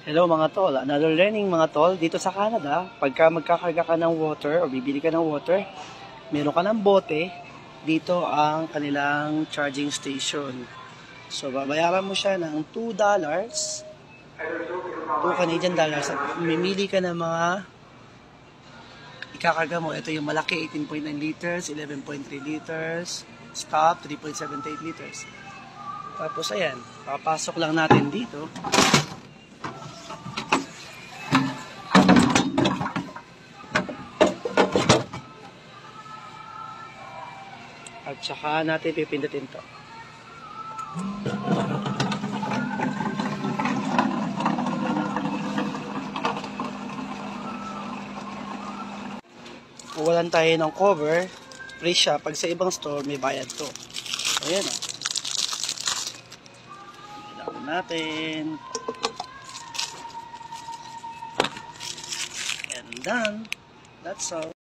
Hello mga tol, another learning mga tol. Dito sa Canada, pagka magkakarga ka ng water o bibili ka ng water, meron ka ng bote, dito ang kanilang charging station. So babayaran mo siya ng $2, $2 Canadian. Mimili ka ng mga ikakarga mo. Ito yung malaki, 18.9 liters, 11.3 liters, stop, 3.78 liters. Tapos ayan, papasok lang natin dito. At saka natin pipindutin to. Kung walan tayo ng cover, free siya. Pag sa ibang store, may bayad to. So, ayan o. Ilawin natin. And done. That's all.